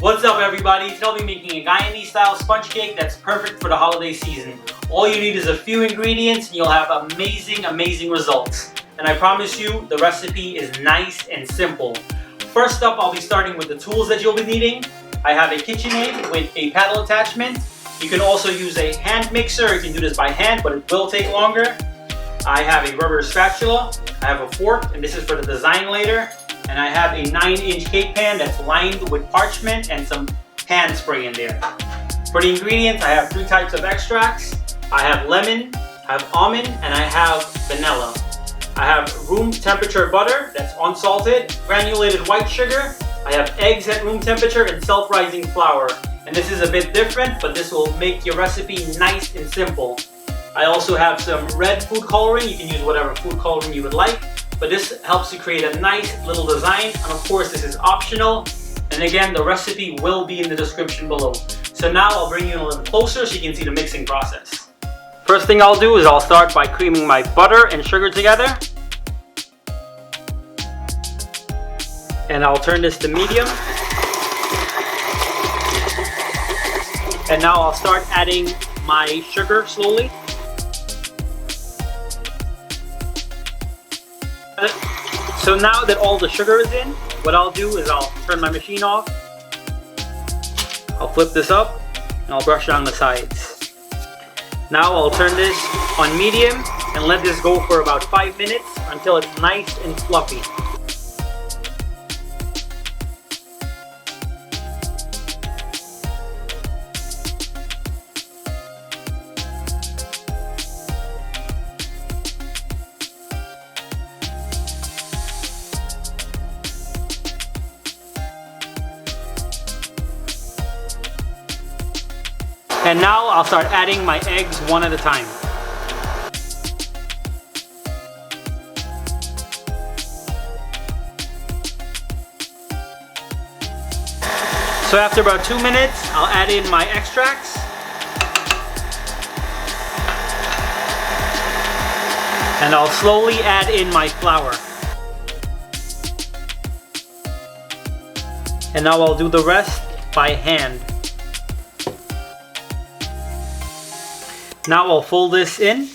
What's up everybody? Today I'll be making a Guyanese style sponge cake that's perfect for the holiday season. All you need is a few ingredients and you'll have amazing results. And I promise you, the recipe is nice and simple. First up, I'll be starting with the tools that you'll be needing. I have a KitchenAid with a paddle attachment. You can also use a hand mixer. You can do this by hand, but it will take longer. I have a rubber spatula. I have a fork, and this is for the design later. And I have a 9-inch cake pan that's lined with parchment and some hand spray in there. For the ingredients, I have 3 types of extracts. I have lemon, I have almond, and I have vanilla. I have room temperature butter that's unsalted, granulated white sugar. I have eggs at room temperature and self-rising flour. And this is a bit different, but this will make your recipe nice and simple. I also have some red food coloring. You can use whatever food coloring you would like. But this helps to create a nice little design, and of course this is optional. And again, the recipe will be in the description below. So now I'll bring you in a little closer so you can see the mixing process. First thing I'll do is I'll start by creaming my butter and sugar together. And I'll turn this to medium. And now I'll start adding my sugar slowly. So now that all the sugar is in, what I'll do is I'll turn my machine off. I'll flip this up and I'll brush down the sides. Now I'll turn this on medium and let this go for about 5 minutes until it's nice and fluffy. And now I'll start adding my eggs one at a time. So after about 2 minutes, I'll add in my extracts. And I'll slowly add in my flour. And now I'll do the rest by hand. Now I'll fold this in,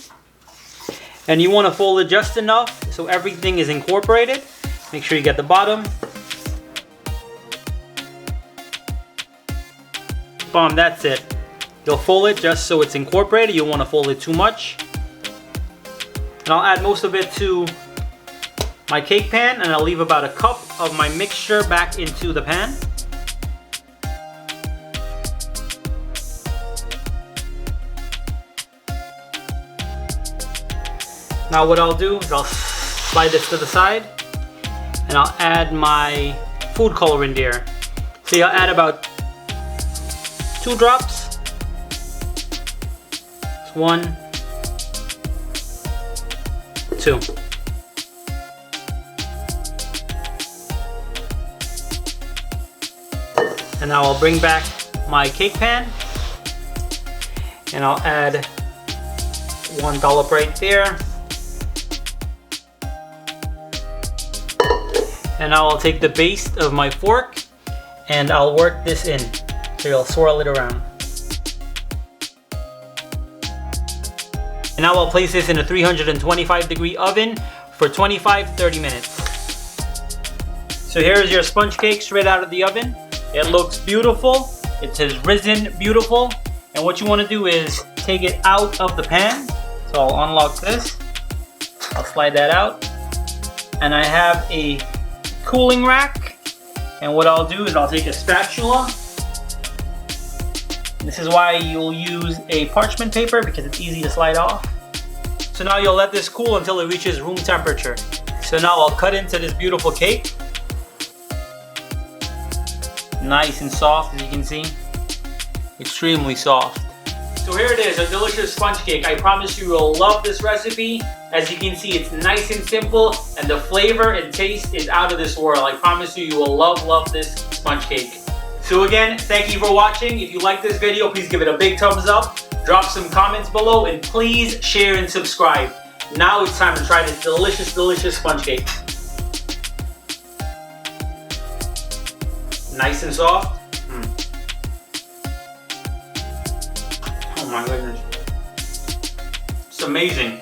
and you want to fold it just enough so everything is incorporated. Make sure you get the bottom. Boom, that's it. You'll fold it just so it's incorporated. You don't want to fold it too much. And I'll add most of it to my cake pan, and I'll leave about a cup of my mixture back into the pan. Now what I'll do is I'll slide this to the side and I'll add my food color in there. So I'll add about 2 drops. 1, 2. And now I'll bring back my cake pan and I'll add 1 dollop right there. And now I'll take the base of my fork and I'll work this in. So you'll swirl it around. And now I'll place this in a 325-degree oven for 25-30 minutes. So here's your sponge cake straight out of the oven. It looks beautiful. It says risen beautiful. And what you want to do is take it out of the pan. So I'll unlock this. I'll slide that out. And I have a cooling rack, and what I'll do is I'll take a spatula. This is why you'll use a parchment paper, because it's easy to slide off. So now you'll let this cool until it reaches room temperature. So now I'll cut into this beautiful cake. Nice and soft, as you can see. Extremely soft. So here it is, a delicious sponge cake. I promise you will love this recipe. As you can see, it's nice and simple, and the flavor and taste is out of this world. I promise you, you will love this sponge cake. So again, thank you for watching. If you like this video, please give it a big thumbs up. Drop some comments below, and please share and subscribe. Now it's time to try this delicious sponge cake. Nice and soft. my goodness. It's amazing.